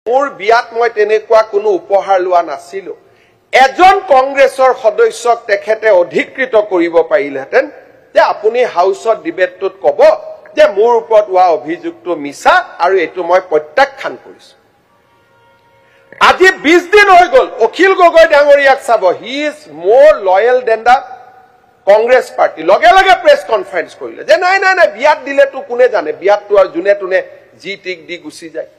মোৰ বিয়াত মই তেনেকুৱা কোনো উপহাৰ লোৱা নাছিলো এজন কংগ্ৰেছৰ সদস্যক তেখেতে অধিকৃত কৰিব পাৰিলেহেঁতেন যে আপুনি হাউসত ডিবেটটোত ক'ব যে মোৰ ওপৰত হোৱা অভিযোগটো মিছা আৰু এটো মই প্ৰত্যাখ্যান কৰিছো আজি 20 দিন হৈ গল অখিল গগৈ ডাঙৰীয়াক চাব হি ইজ মোৰ loyal then the Congress party লগে লগে প্ৰেছ কনফাৰেন্স কৰিলে যে নাই নাই নাই বিয়াত দিলে তো কোনে জানে বিয়াত তো আৰু জুনে তুনে জি টিক দি গুছি যায়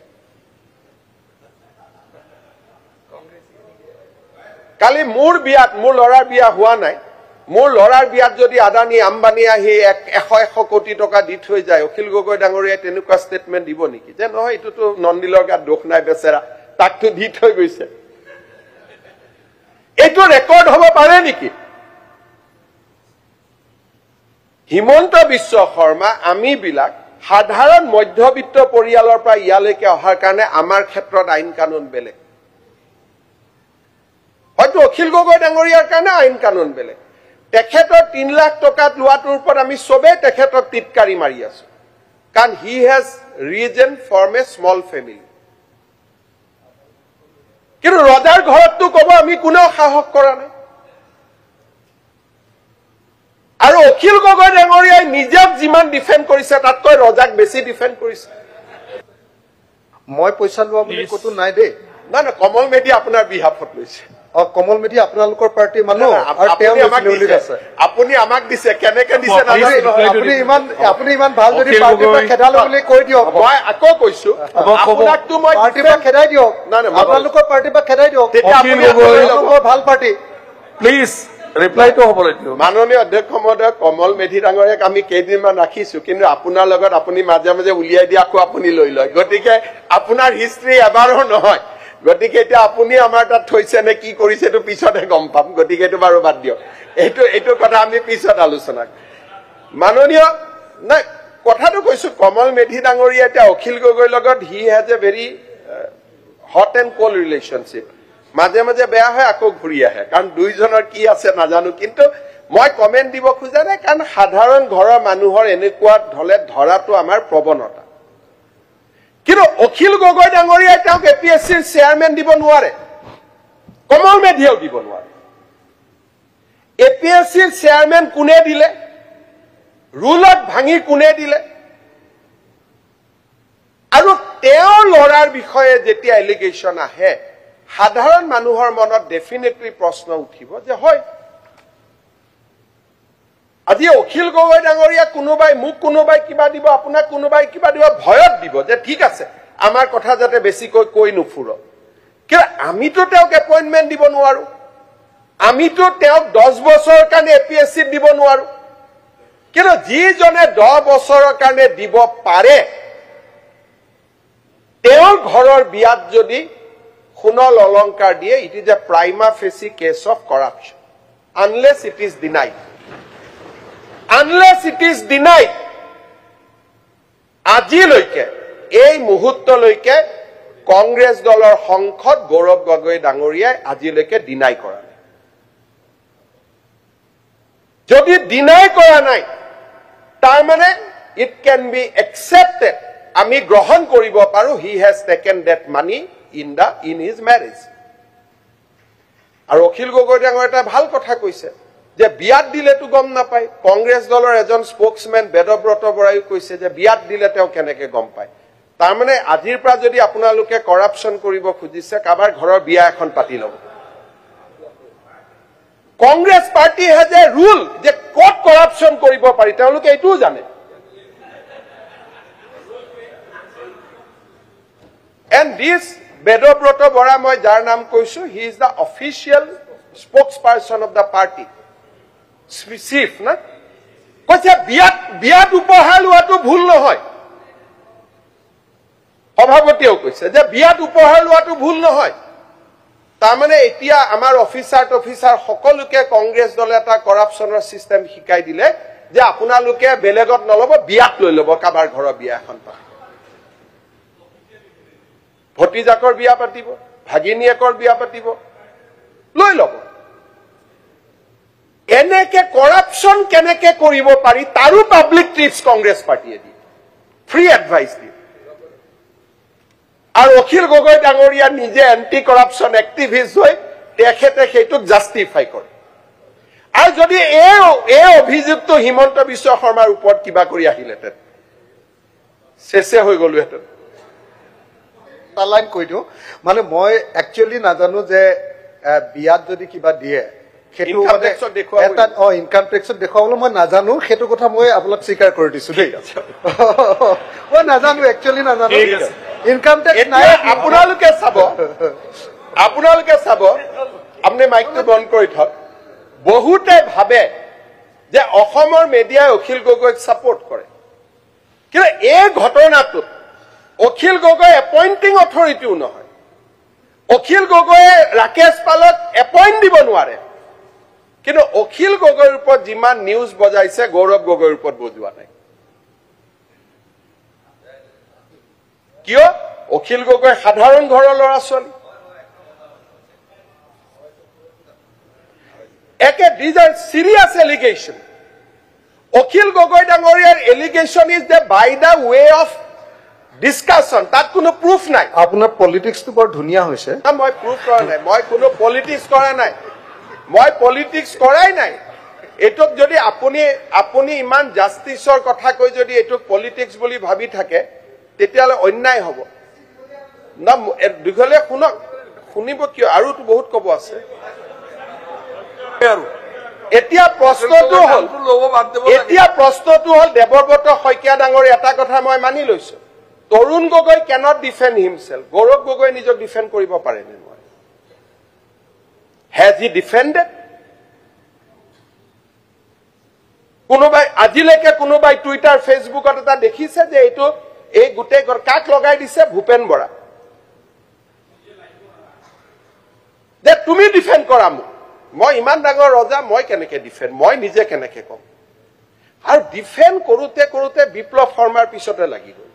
কালি মোৰ বিয়াত মোৰ লৰাৰ বিয়া হোৱা নাই মোৰ লৰাৰ বিয়াত যদি আদানী আম্বানী আহি 100 কোটি টকা দি থৈ যায় অখিল গগৈ ডাঙৰীয়া তেনেকুৱা ষ্টেটমেন্ট দিব নেকি যে নহয় এটো তো নন্দিলৰ গাত দোষ নাই বেচেৰা তাকটো দি থৈ গৈছে এটো ৰেকৰ্ড হ'ব পাৰে নেকি হিমন্ত বিশ্ব শৰ্মা আমি বিলাক সাধাৰণ মধ্যবিত্ত পৰিয়ালৰ পৰা ইয়ালৈকে অহাৰ কাৰণে আমাৰ ক্ষেত্ৰত আইন কানুন বেলেগ হয়তো অখিল গগৈ ডাঙৰীয়াৰ কাৰণে আইন কানুন বেলেগ তেখেতৰ 3 লাখ টকা লোৱাটোৰ ওপৰত আমি সবে তেখেতক টিটকাৰি মাৰি আছো কাৰণ he has risen from a small family কিন্তু ৰজাৰ ঘৰতটো ক'ব আমি কোনেও সাহস কৰা নাই আৰু অখিল গগৈ ডাঙৰীয়াই নিজক যিমান ডিফেন্ড কৰিছে তাতকৈ ৰজাক বেছি ডিফেন্ড কৰিছে মই পইচা লোৱা বুলি কতো নাই দে না না কমল মেধি আপোনাৰ বিহাফত লৈছে কমল মেধি আপোনালোকৰ পাৰ্টি মানুহ আৰু তেওঁ আছে আপুনি আমাক দিছে কেনেকে দিছে আপুনি ইমান ভাল যদি পাৰ্টিৰ পৰা খেদালো বুলি কৈ দিয়ক মই আকৌ কৈছো আপোনাকতো মই পাৰ্টিৰ পৰা খেদাই দিয়ক আপোনালোকৰ পাৰ্টিৰ পৰা খেদাই দিয়ক ভাল পাৰ্টি প্লিজ ৰিপ্লাই তো হ'ব লাগিব মাননীয় অধ্যক্ষ মহোদয় কমল মেধি ডাঙৰীয়াক আমি কেইদিনমান ৰাখিছো কিন্তু আপোনাৰ লগত আপুনি মাজে মাজে উলিয়াই দিয়া আকৌ আপুনি লৈ লয় গতিকে আপোনাৰ হিষ্ট্ৰী এবাৰো নহয় গতিকে এটা আপুনি আমাৰ তাত থৈছে নে কি কৰিছে তো পিছতে গম পাম গতিকে এটো বাৰু বাদ দিয়ক এইটো কথা আমি পিছত আলোচনা মাননীয় নাই কথাটো কৈছো কমল মেধি ডাঙৰীয়া এটা অখিল গগৈৰ লগত he has a very hot and cold relationship মাজে মাজে বেয়া হয় আকৌ ঘূৰি আহে কাৰণ দুইজনৰ কি আছে নাজানো কিন্তু মই কমেন্ট দিব খোজা নাই কাৰণ সাধাৰণ ঘৰৰ মানুহৰ এনেকুৱা ধলে ধৰাটো আমাৰ প্ৰৱণতা কিন্তু অখিল গগৈ ডাঙৰীয়াই তেওঁক এপিএসসিৰ চেয়াৰম্যান দিব নোৱাৰে কমল মেধিয়েও দিব নোৱাৰে এপিএসসিৰ চেয়াৰম্যান কোনে দিলে ৰুলত ভাঙি কোনে দিলে আৰু তেওঁৰ লৰাৰ বিষয়ে যেতিয়া এলিগেশন আহে সাধাৰণ মানুহৰ মনত ডেফিনেটলি প্ৰশ্ন উঠিব যে হয় আজি অখিল গগৈ ডাঙৰীয়া কোনোবাই মোক কোনোবাই কিবা দিব আপোনাক কোনোবাই কিবা দিব ভয়ত দিব যে ঠিক আছে আমাৰ কথা যাতে বেছিকৈ কৈ নুফুৰ কিন্তু আমিতো তেওঁক এপইন্টমেন্ট দিব নোৱাৰো আমিতো তেওঁক 10 বছৰৰ কাৰণে এপিএসসি দিব নোৱাৰো কিন্তু যিজনে 10 বছৰৰ কাৰণে দিব পাৰে তেওঁৰ ঘৰৰ বিয়াত যদি সোণৰ অলংকাৰ দিয়ে it is a prima facie case of corruption unless it is denied আজিলৈকে এই মুহূৰ্তলৈকে কংগ্ৰেছ দলৰ সংসদ গৌৰৱ গগৈ ডাঙৰীয়াই আজিলৈকে ডিনাই কৰা নাই যদি ডিনাই কৰা নাই তাৰ মানে ইট ক্যান বি একসেপ্টেড আমি গ্ৰহণ কৰিব পাৰো he has taken that money in his marriage আৰু অখিল গগৈ ডাঙৰীয়া এটা ভাল কথা কৈছে যে বিয়াত দিলে তো গম নাপায় কংগ্ৰেছ দলৰ এজন স্পোকসম্যান বেদব্ৰত বৰাই কৈছে যে বিয়াত দিলে তেওঁ কেনেকে গম পায় তাৰ মানে আজিৰ পৰা যদি আপোনালোকে কৰাপশন কৰিব খুজিছে কাবাৰ ঘৰৰ বিয়া এখন পাতি লব Congress party has a rule যে ক'ত কৰাপশন কৰিব পাৰি তেওঁলোকে এইটোও জানে and this বেদব্ৰত বৰা মই যাৰ নাম কৈছো he is the official spokesperson of the party chief না কৈছে বিয়াত উপহাৰ লোৱাটো ভুল নহয় সভাপতিয়েও কৈছে যে বিয়াত উপহাৰ লোৱাটো ভুল নহয় তাৰ মানে এতিয়া আমাৰ অফিচাৰ সকলোকে কংগ্ৰেছ দলে এটা কৰাপশনৰ সিস্টেম শিকাই দিলে যে আপোনালোকে বেলেগত নলব বিয়াত লৈ লব কাবাৰ ঘৰৰ বিয়া এখন পা ভতিজাকৰ বিয়া পাতিব ভাগিনীয়েকৰ বিয়া পাতিব লৈ লব এনেকে কৰাপশন কেনেকে কৰিব পাৰি তাৰো পাব্লিক টিপস কংগ্ৰেছ পাৰ্টিয়ে দিয়ে ফ্ৰী এডভাইস দিয়ে আৰু অখিল গগৈ ডাঙৰীয়া নিজে এন্টি কৰাপশ্যন এক্টিভিষ্ট হৈ তেখেতে সেইটোক জাষ্টিফাই কৰে আৰু যদি এই অভিযোগটো হিমন্ত বিশ্ব শৰ্মাৰ ওপৰত কিবা কৰি আহিলেহেঁতেন শেষে হৈ গলোহেঁতেন লাইন কৈ দিওঁ মানে মই একচুৱেলি নাজানো যে বিয়াত যদি কিবা দিয়ে সেইটো Income tax-ত দেখুৱাব এটা ইনকাম টেক্সত দেখুৱাবলৈ মই নাজানো সেইটো কথা মই আপোনাক স্বীকাৰ কৰি দিছো দেই মই নাজানো একচুৱেলি নাজানো ইনকাম টেক্স নাই এতিয়া আপোনালোকে চাব আপুনি মাইকটো বন্ধ কৰি থক বহুতে ভাবে যে অসমৰ মিডিয়াই অখিল গগৈক ছাপোৰ্ট কৰে কিন্তু এই ঘটনাটোত অখিল গগৈ এপইণ্টিং অথৰিটিও নহয় অখিল গগৈয়ে ৰাকেশ পালক এপইণ্ট দিব নোৱাৰে কিন্তু অখিল গগৈৰ ওপৰত যিমান নিউজ বজাইছে গৌৰৱ গগৈৰ ওপৰত বজোৱা নাই কিয় অখিল গগৈ সাধাৰণ ঘৰৰ ল'ৰা ছোৱালী একে these are serious allegation Akhil Gogoi ডাঙৰীয়াৰ allegation is the by the way of discussion তাত কোনো প্ৰুফ নাই আপোনাৰ পলিটিক্সটো বৰ ধুনীয়া হৈছে মই প্ৰুফ কৰা নাই মই কোনো পলিটিক্স কৰা নাই মই পলিটিক্স কৰাই নাই এইটোক যদি আপুনি ইমান জাষ্টিছৰ কথা কৈ যদি এইটোক পলিটিক্স বুলি ভাবি থাকে তেতিয়াহ'লে অন্যায় হ'ব না দীঘলীয়া শুনক শুনিব কিয় আৰুতো বহুত ক'ব আছে এতিয়া প্ৰশ্নটো হ'ল দেৱব্ৰত শইকীয়া ডাঙৰ এটা কথা মই মানি লৈছো Tarun Gogoi cannot defend himself Gaurav Gogoi নিজক ডিফেণ্ড কৰিব পাৰে নে নোৱাৰে হেজ হি ডিফেণ্ডেড কোনোবাই আজিলৈকে কোনোবাই টুইটাৰ ফেচবুকত এটা দেখিছে যে এইটো এই গোটেই কাক লগাই দিছে ভূপেন বৰা যে তুমি ডিফেণ্ড কৰা মোক মই ইমান ডাঙৰ ৰজা মই কেনেকে ডিফেণ্ড মই নিজে কেনেকে কম আৰু ডিফেণ্ড কৰোঁতে বিপ্লৱ শৰ্মাৰ পিছতে লাগি গ'ল